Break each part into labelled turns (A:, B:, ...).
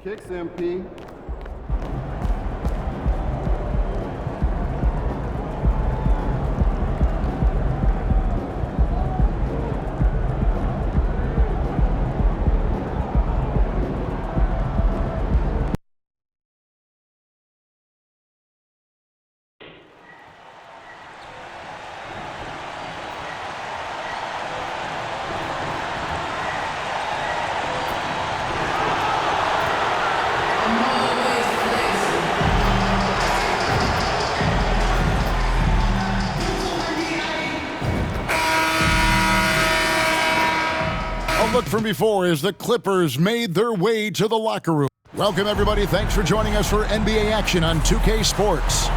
A: Kicks, MP.
B: Look from before as the Clippers made their way to the locker room. Welcome, everybody. Thanks for joining us for NBA action on 2K Sports.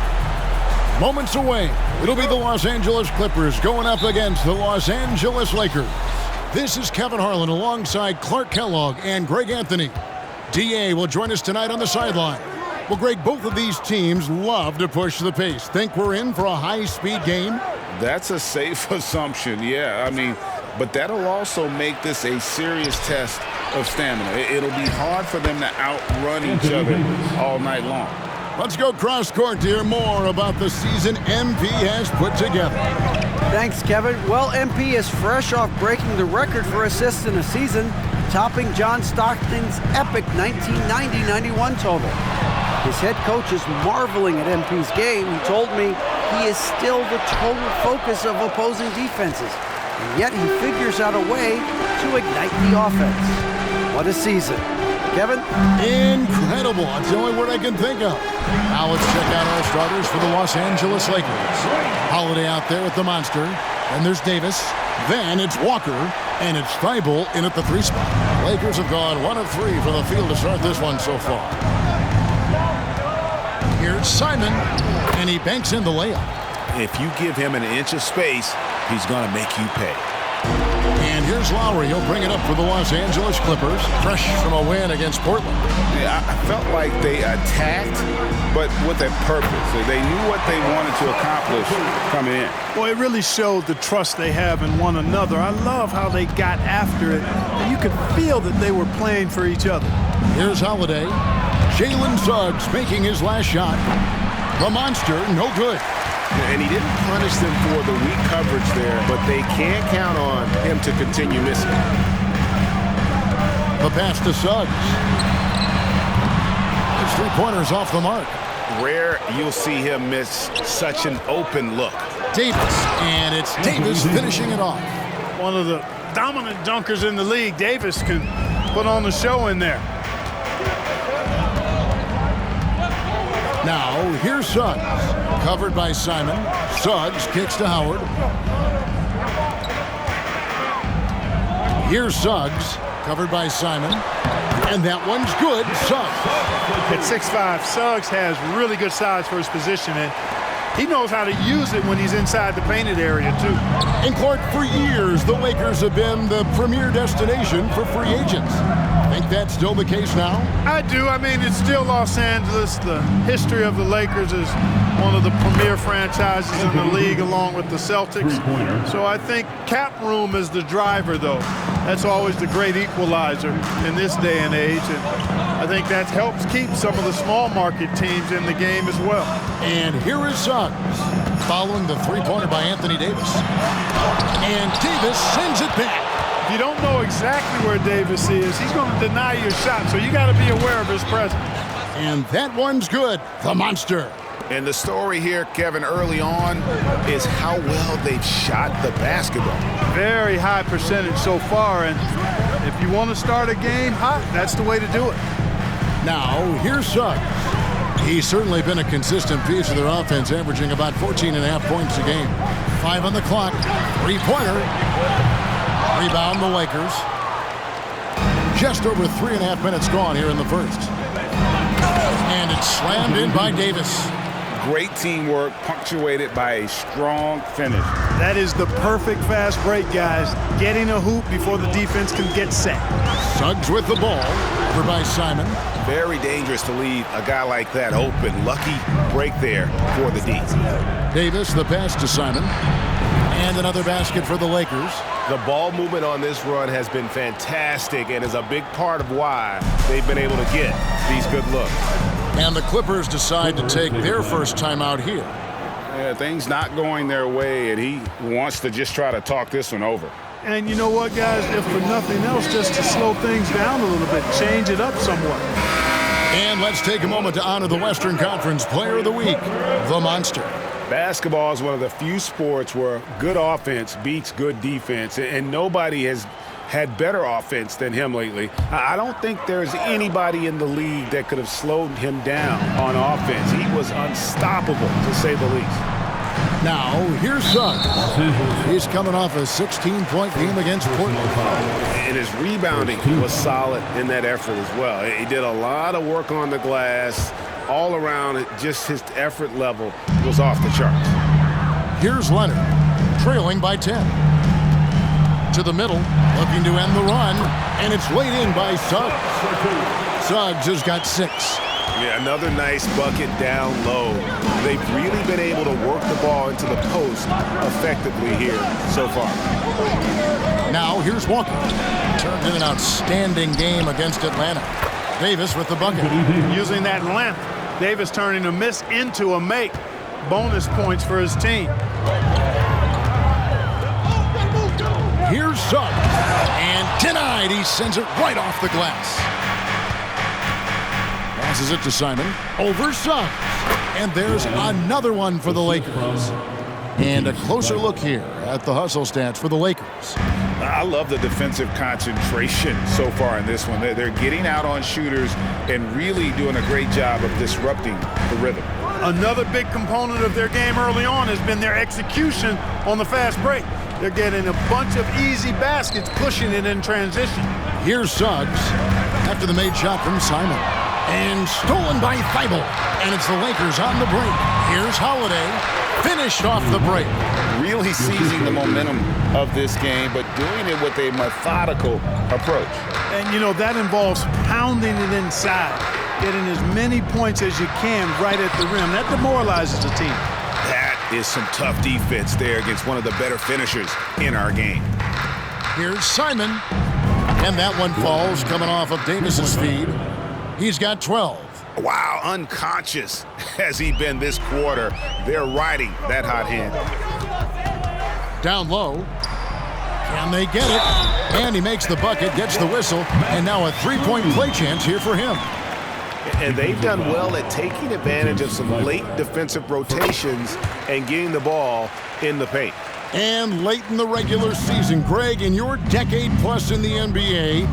B: Moments away, it'll be the Los Angeles Clippers going up against the Los Angeles Lakers. This is Kevin Harlan alongside Clark Kellogg and Greg Anthony. DA will join us tonight on the sideline. Well, Greg, both of these teams love to push the pace. Think we're in for a high-speed game?
C: That's a safe assumption, yeah. But that'll also make this a serious test of stamina. It'll be hard for them to outrun each other all night long.
B: Let's go cross-court to hear more about the season MP has put together.
D: Thanks, Kevin. Well, MP is fresh off breaking the record for assists in a season, topping John Stockton's epic 1990-91 total. His head coach is marveling at MP's game. He told me he is still the total focus of opposing defenses. And yet he figures out a way to ignite the offense. What a season. Kevin?
B: Incredible. That's the only word I can think of. Now let's check out our starters for the Los Angeles Lakers. Holiday out there at the monster. And there's Davis. Then it's Walker. And it's Thibault in at the 3 spot. Lakers have gone 1 of 3 from the field to start this one so far. Here's Simon. And he banks in the layup.
C: If you give him an inch of space, he's going to make you pay.
B: And here's Lowry. He'll bring it up for the Los Angeles Clippers, fresh from a win against Portland.
C: Yeah, I felt like they attacked, but with a purpose. They knew what they wanted to accomplish coming in.
E: Well, it really showed the trust they have in one another. I love how they got after it, and you could feel that they were playing for each other.
B: Here's Holiday. Jalen Suggs making his last shot. The monster, no good.
C: And he didn't punish them for the weak coverage there, but they can't count on him to continue missing.
B: The pass to Suggs. His 3-pointers off the mark.
C: Rare you'll see him miss such an open look.
B: Davis, and it's Davis finishing it off.
E: One of the dominant dunkers in the league. Davis can put on the show in there.
B: Now, here's Suggs. Covered by Simon. Suggs kicks to Howard. Here's Suggs. Covered by Simon. And that one's good. Suggs.
E: At 6'5", Suggs has really good size for his position, and he knows how to use it when he's inside the painted area, too.
B: And Clark, for years, the Lakers have been the premier destination for free agents. Think that's still the case now?
E: I do. It's still Los Angeles. The history of the Lakers is one of the premier franchises in the league, along with the Celtics. So I think cap room is the driver, though. That's always the great equalizer in this day and age. And I think that helps keep some of the small market teams in the game as well.
B: And here is Suggs, following the 3-pointer by Anthony Davis. And Davis sends it back.
E: If you don't know exactly where Davis is, he's going to deny your shot, so you got to be aware of his presence.
B: And that one's good. The monster.
C: And the story here, Kevin, early on is how well they've shot the basketball.
E: Very high percentage so far, and if you want to start a game hot, that's the way to do it.
B: Now, here's Suggs. He's certainly been a consistent piece of their offense, averaging about 14.5 points a game. 5 on the clock. 3-pointer. Rebound the Lakers. Just over 3.5 minutes gone here in the first. And it's slammed in by Davis.
C: Great teamwork, punctuated by a strong finish.
E: That is the perfect fast break, guys. Getting a hoop before the defense can get set.
B: Suggs with the ball. Over by Simon.
C: Very dangerous to leave a guy like that open. Lucky break there for the D.
B: Davis, the pass to Simon. And another basket for the Lakers.
A: The ball movement on this run has been fantastic and is a big part of why they've been able to get these good looks.
B: And the Clippers decide to take their first timeout here.
C: Yeah, things not going their way, and he wants to just try to talk this one over.
E: And you know what, guys? If for nothing else, just to slow things down a little bit, change it up somewhat.
B: And let's take a moment to honor the Western Conference Player of the Week, the Monster.
C: Basketball is one of the few sports where good offense beats good defense, and nobody has had better offense than him lately. I don't think there's anybody in the league that could have slowed him down on offense. He was unstoppable, to say the least.
B: Now, here's Suggs. He's coming off a 16-point game against Portland.
C: And his rebounding was solid in that effort as well. He did a lot of work on the glass. All around, just his effort level was off the charts.
B: Here's Leonard, trailing by 10. To the middle, looking to end the run, and it's laid in by Suggs. Suggs has got 6.
A: Yeah, another nice bucket down low. They've really been able to work the ball into the post effectively here so far.
B: Now here's Walker. Turned in an outstanding game against Atlanta. Davis with the bucket.
E: Using that length, Davis turning a miss into a make. Bonus points for his team.
B: Here's Suggs. And denied. He sends it right off the glass. Passes it to Simon. Over Suggs. And there's another one for the Lakers. And a closer look here at the hustle stats for the Lakers.
C: I love the defensive concentration so far in this one. They're getting out on shooters and really doing a great job of disrupting the rhythm.
E: Another big component of their game early on has been their execution on the fast break. They're getting a bunch of easy baskets, pushing it in transition.
B: Here's Suggs after the made shot from Simon. And stolen by Thibault. And it's the Lakers on the break. Here's Holiday. Finished off the break.
C: Really seizing the momentum of this game, but doing it with a methodical approach.
E: And, you know, that involves pounding it inside, getting as many points as you can right at the rim. That demoralizes the team.
C: That is some tough defense there against one of the better finishers in our game.
B: Here's Simon. And that one falls coming off of Davis's feed. He's got 12.
C: Wow, unconscious has he been this quarter. They're riding that hot hand.
B: Down low. Can they get it? And he makes the bucket, gets the whistle, and now a three-point play chance here for him.
A: And they've done well at taking advantage of some late defensive rotations and getting the ball in the paint.
B: And late in the regular season, Greg, in your decade plus in the NBA,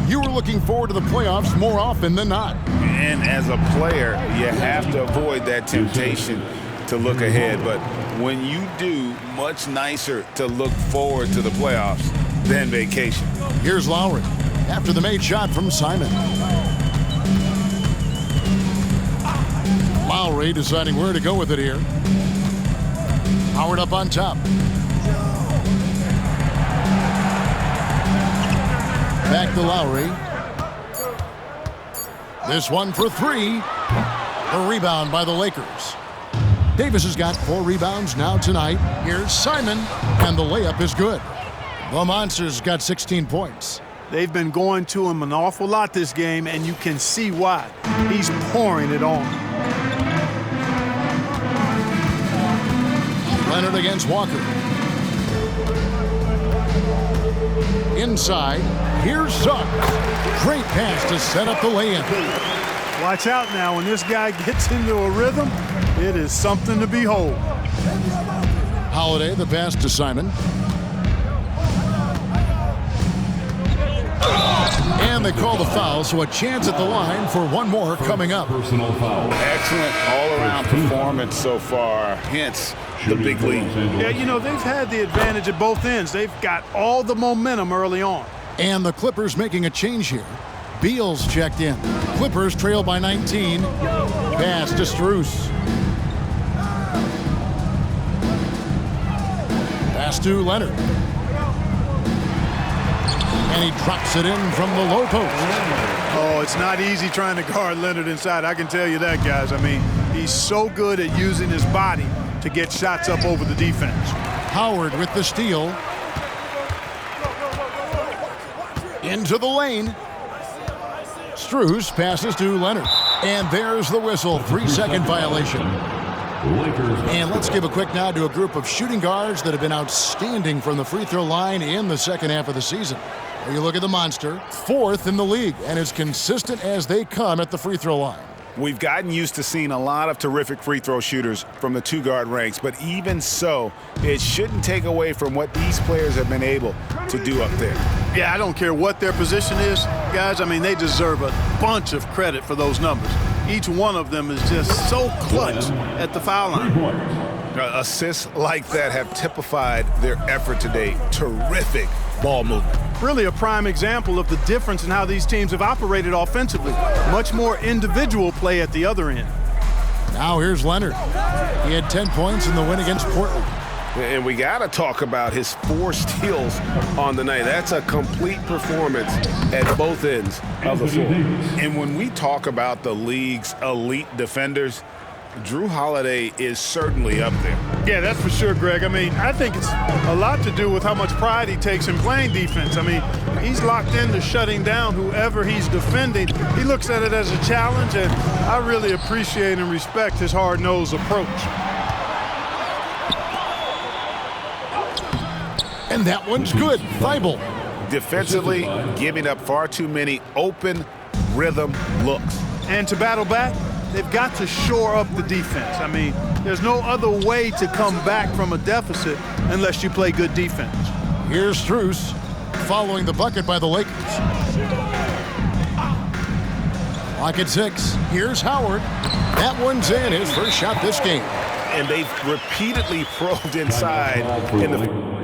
B: you were looking forward to the playoffs more often than not.
C: And as a player, you have to avoid that temptation to look ahead. But when you do, much nicer to look forward to the playoffs than vacation.
B: Here's Lowry after the made shot from Simon. Lowry deciding where to go with it here. Howard up on top. Back to Lowry. This one for 3. A rebound by the Lakers. Davis has got 4 rebounds now tonight. Here's Simon, and the layup is good. The Monsters got 16 points.
E: They've been going to him an awful lot this game, and you can see why. He's pouring it on.
B: Leonard against Walker. Inside, here's Suggs. Great pass to set up the lay-in.
E: Watch out now. When this guy gets into a rhythm, it is something to behold.
B: Holiday, the pass to Simon. And they call the foul, so a chance at the line for one more coming up.
F: Personal foul.
C: Excellent all-around performance so far, hence the big lead.
E: Yeah, you know, they've had the advantage at both ends. They've got all the momentum early on.
B: And the Clippers making a change here. Beal's checked in. Clippers trail by 19. Pass to Strus. Pass to Leonard. And he drops it in from the low post.
E: Oh, it's not easy trying to guard Leonard inside. I can tell you that, guys. I mean, he's so good at using his body to get shots up over the defense.
B: Howard with the steal. Into the lane. Strus passes to Leonard. And there's the whistle. 3-second violation. And let's give a quick nod to a group of shooting guards that have been outstanding from the free throw line in the second half of the season. You look at the monster, 4th in the league, and as consistent as they come at the free throw line.
C: We've gotten used to seeing a lot of terrific free throw shooters from the two-guard ranks, but even so, it shouldn't take away from what these players have been able to do up there.
E: Yeah, I don't care what their position is, guys. I mean, they deserve a bunch of credit for those numbers. Each one of them is just so clutch at the foul line.
C: Assists like that have typified their effort today. Terrific ball movement.
E: Really a prime example of the difference in how these teams have operated offensively. Much more individual play at the other end.
B: Now here's Leonard. He had 10 points in the win against Portland.
C: And we got to talk about his 4 steals on the night. That's a complete performance at both ends of the floor. And when we talk about the league's elite defenders, Drew Holiday is certainly up there.
E: Yeah, that's for sure, Greg. I mean, I think it's a lot to do with how much pride he takes in playing defense. I mean, he's locked into shutting down whoever he's defending. He looks at it as a challenge, and I really appreciate and respect his hard-nosed approach.
B: And that one's good. Thibault.
C: Defensively, giving up far too many open rhythm looks.
E: And to battle back, they've got to shore up the defense. I mean, there's no other way to come back from a deficit unless you play good defense.
B: Here's Strus following the bucket by the Lakers. Clock at 6. Here's Howard. That one's in. His first shot this game.
C: And they've repeatedly probed inside in the